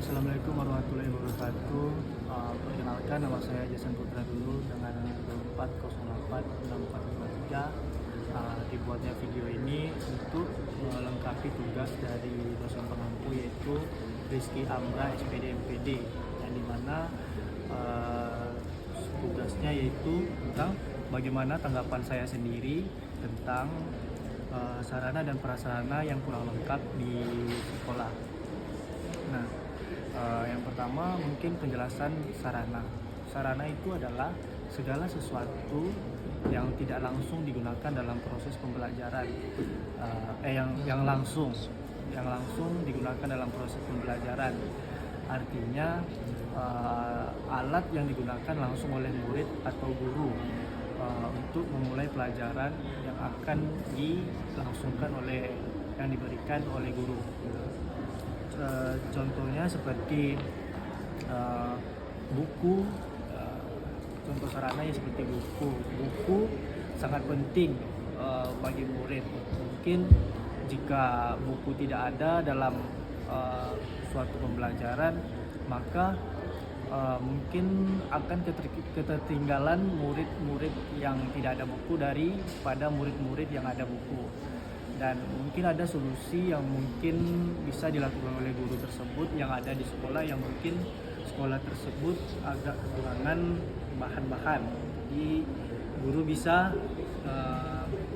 Assalamualaikum warahmatullahi wabarakatuh. Perkenalkan, nama saya Jason Putra dulu dengan 4086453. Dibuatnya video ini untuk melengkapi tugas dari dosen pengampu, yaitu Rizky Amra SPD MPD, yang dimana tugasnya yaitu tentang bagaimana tanggapan saya sendiri tentang sarana dan prasarana yang kurang lengkap di sekolah. Nah, yang pertama mungkin penjelasan sarana. Sarana itu adalah segala sesuatu yang tidak langsung digunakan dalam proses pembelajaran, yang langsung digunakan dalam proses pembelajaran. Artinya alat yang digunakan langsung oleh murid atau guru untuk memulai pelajaran yang akan diberikan oleh guru. Contohnya seperti buku. Contoh sarananya seperti buku sangat penting bagi murid. Mungkin jika buku tidak ada dalam suatu pembelajaran, maka mungkin akan ketertinggalan murid-murid yang tidak ada buku daripada murid-murid yang ada buku. Dan mungkin ada solusi yang mungkin bisa dilakukan oleh guru tersebut yang ada di sekolah, yang mungkin sekolah tersebut agak kekurangan bahan-bahan. Jadi guru bisa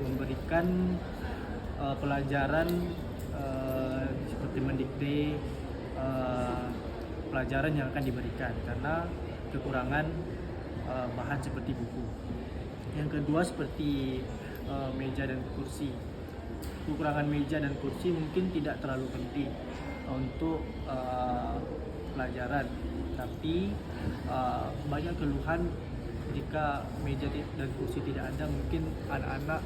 memberikan pelajaran seperti mendikte pelajaran yang akan diberikan karena kekurangan bahan seperti buku. Yang kedua seperti meja dan kursi. Kekurangan meja dan kursi mungkin tidak terlalu penting untuk pelajaran, tapi banyak keluhan jika meja dan kursi tidak ada. Mungkin anak-anak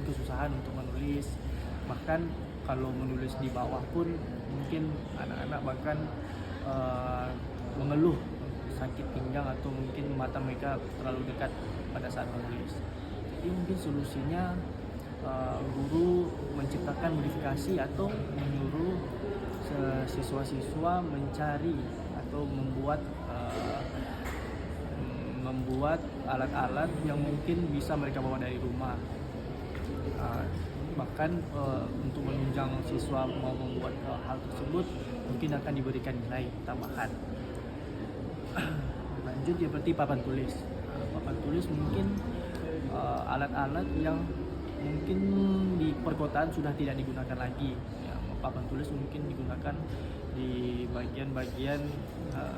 kesusahan untuk menulis, bahkan kalau menulis di bawah pun mungkin anak-anak bahkan mengeluh sakit pinggang atau mungkin mata mereka terlalu dekat pada saat menulis. Jadi mungkin solusinya guru menciptakan modifikasi atau menyuruh siswa-siswa mencari atau membuat alat-alat yang mungkin bisa mereka bawa dari rumah. Bahkan untuk menunjang siswa mau membuat hal tersebut mungkin akan diberikan nilai tambahan. Lanjut seperti papan tulis. Papan tulis mungkin alat-alat yang mungkin di perkotaan sudah tidak digunakan lagi. Ya, papan tulis mungkin digunakan di bagian-bagian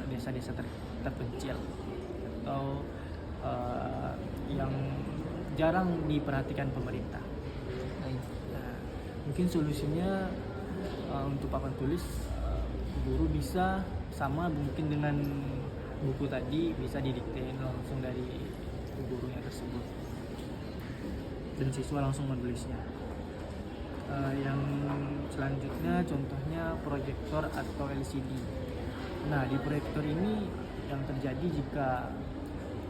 desa-desa terpencil atau yang jarang diperhatikan pemerintah. Nah, mungkin solusinya untuk papan tulis, guru bisa sama mungkin dengan buku tadi, bisa didiktein langsung dari gurunya tersebut dan siswa langsung menulisnya. Yang selanjutnya contohnya proyektor atau LCD. Nah, di proyektor ini yang terjadi jika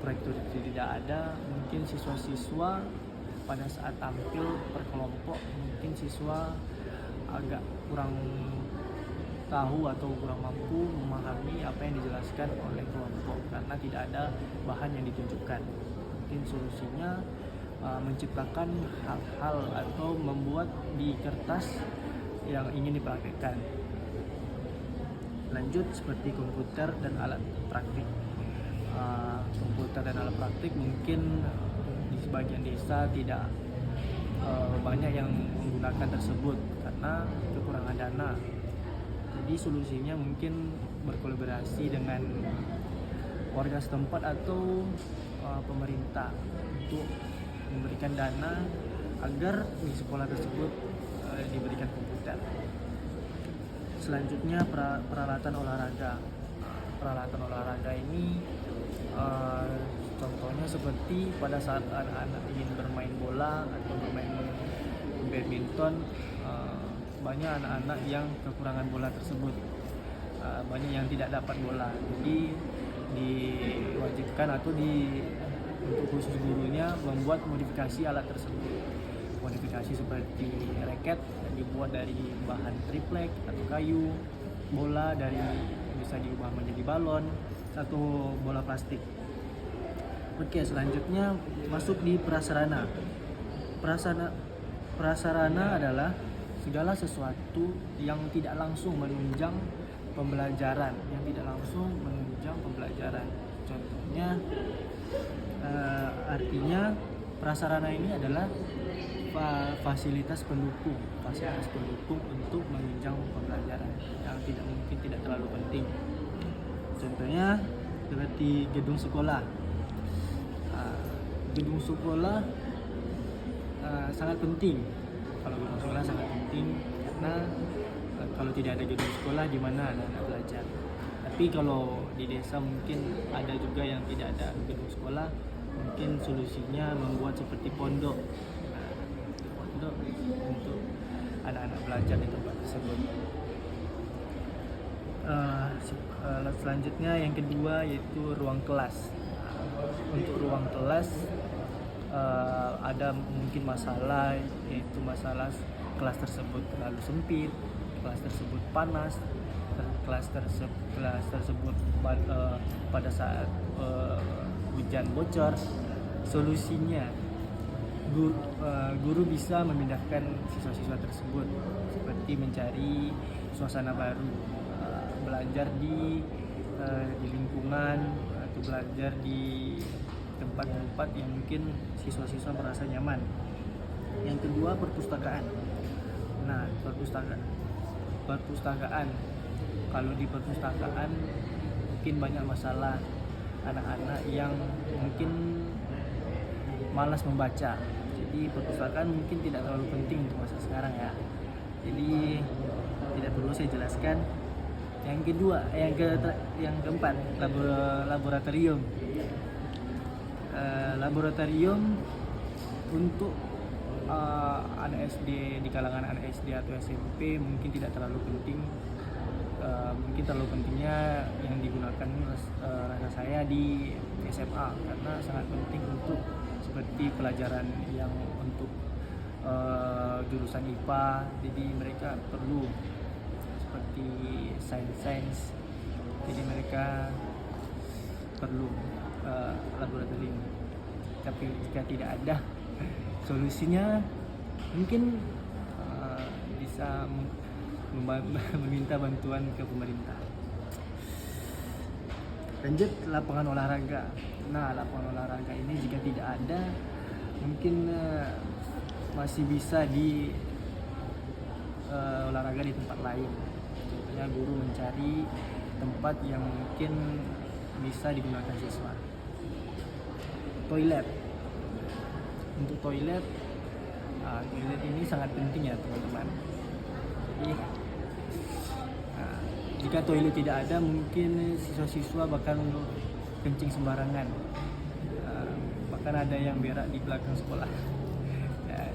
proyektor itu tidak ada, mungkin siswa-siswa pada saat tampil per kelompok mungkin siswa agak kurang tahu atau kurang mampu memahami apa yang dijelaskan oleh kelompok karena tidak ada bahan yang ditunjukkan. Mungkin solusinya menciptakan hal-hal atau membuat di kertas yang ingin dipraktikkan. Lanjut seperti komputer dan alat praktik. Komputer dan alat praktik mungkin di sebagian desa tidak banyak yang menggunakan tersebut karena kekurangan dana. Jadi solusinya mungkin berkolaborasi dengan warga setempat atau pemerintah untuk memberikan dana agar di sekolah tersebut diberikan komputer. Selanjutnya peralatan olahraga. Peralatan olahraga ini contohnya seperti pada saat anak-anak ingin bermain bola atau bermain badminton, banyak anak-anak yang kekurangan bola tersebut, banyak yang tidak dapat bola. Jadi diwajibkan atau untuk khusus gurunya membuat modifikasi alat tersebut. Modifikasi seperti raket yang dibuat dari bahan triplek atau kayu, bola dari bisa diubah menjadi balon atau bola plastik. Oke, selanjutnya masuk di prasarana. Prasarana adalah segala sesuatu yang tidak langsung menunjang pembelajaran, Contohnya, artinya prasarana ini adalah fasilitas pendukung untuk menunjang pembelajaran yang tidak terlalu penting. Contohnya seperti gedung sekolah. Gedung sekolah sangat penting. Kalau gedung sekolah sangat penting karena kalau tidak ada gedung sekolah, di mana anak-anak belajar? Tapi kalau di desa mungkin ada juga yang tidak ada gedung sekolah, mungkin solusinya membuat seperti pondok untuk anak-anak belajar di tempat tersebut. Selanjutnya yang kedua yaitu ruang kelas. Untuk ruang kelas ada mungkin masalah, yaitu masalah kelas tersebut terlalu sempit, kelas tersebut panas, kelas tersebut pada saat hujan bocor. Solusinya guru bisa memindahkan siswa-siswa tersebut seperti mencari suasana baru, belajar di lingkungan atau belajar di tempat-tempat yang mungkin siswa-siswa merasa nyaman. Yang kedua, perpustakaan. Nah, perpustakaan. Kalau di perpustakaan mungkin banyak masalah anak-anak yang mungkin malas membaca. Jadi perpustakaan mungkin tidak terlalu penting untuk masa sekarang ya. Jadi tidak perlu saya jelaskan. Yang kedua, yang keempat, laboratorium. Laboratorium untuk anak SD, di kalangan anak SD atau SMP mungkin tidak terlalu penting. Mungkin terlalu pentingnya yang digunakan rasa saya di SMA, karena sangat penting untuk seperti pelajaran yang untuk jurusan IPA. Jadi mereka perlu seperti sains, jadi mereka perlu laboratorium. Tapi jika tidak ada, solusinya mungkin bisa meminta bantuan ke pemerintah. Lanjut, lapangan olahraga. Nah, lapangan olahraga ini jika tidak ada, mungkin masih bisa di olahraga di tempat lain. Contohnya guru mencari tempat yang mungkin bisa digunakan siswa. Toilet. Untuk toilet ini sangat penting ya teman-teman. Jadi jika toilet tidak ada, mungkin siswa-siswa bahkan kencing sembarangan, bahkan ada yang berak di belakang sekolah.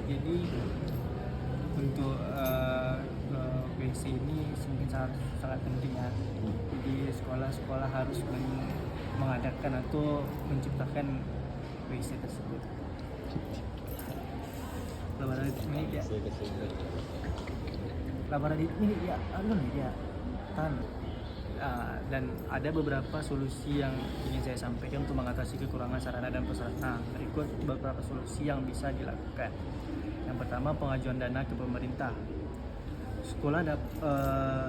Jadi untuk WC ini sangat penting ya. Jadi sekolah-sekolah harus mengadakan atau menciptakan WC tersebut. Laboratorium ini ya dan ada beberapa solusi yang ingin saya sampaikan untuk mengatasi kekurangan sarana dan prasarana. Berikut beberapa solusi yang bisa dilakukan. Yang pertama, pengajuan dana ke pemerintah. Sekolah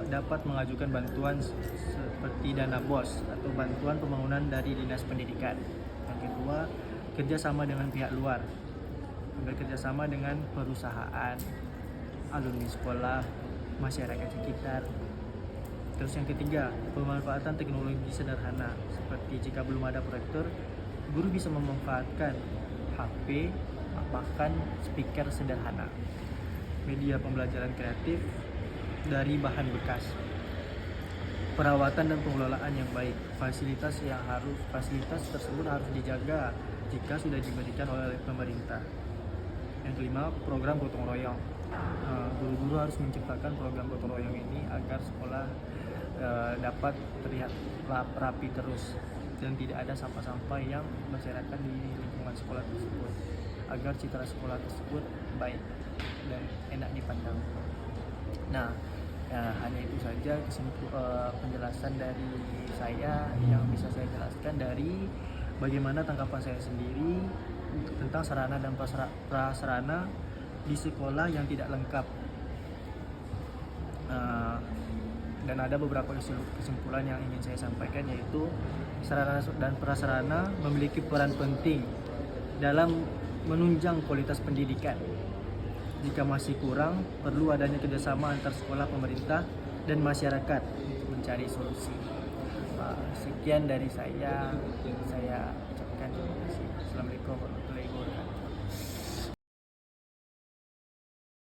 dapat mengajukan bantuan seperti dana BOS atau bantuan pembangunan dari Dinas Pendidikan. Yang kedua, kerjasama dengan pihak luar, bekerjasama dengan perusahaan, alumni sekolah, masyarakat sekitar. Terus yang ketiga, pemanfaatan teknologi sederhana, seperti jika belum ada proyektor, guru bisa memanfaatkan HP, bahkan speaker sederhana. Media pembelajaran kreatif dari bahan bekas. Perawatan dan pengelolaan yang baik. Fasilitas tersebut harus dijaga jika sudah diberikan oleh pemerintah. Yang kelima, program gotong royong. Guru-guru harus menciptakan program gotong royong ini agar sekolah dapat terlihat rapi terus dan tidak ada sampah-sampah yang berserakan di lingkungan sekolah tersebut, agar citra sekolah tersebut baik dan enak dipandang. Nah, Ya, hanya itu saja penjelasan dari saya yang bisa saya jelaskan dari bagaimana tanggapan saya sendiri tentang sarana dan prasarana di sekolah yang tidak lengkap. Dan ada beberapa kesimpulan yang ingin saya sampaikan, yaitu sarana dan prasarana memiliki peran penting dalam menunjang kualitas pendidikan. Jika masih kurang, perlu adanya kerjasama antar sekolah, pemerintah, dan masyarakat untuk mencari solusi. Sekian dari saya ucapkan terima kasih. Assalamualaikum warahmatullahi wabarakatuh.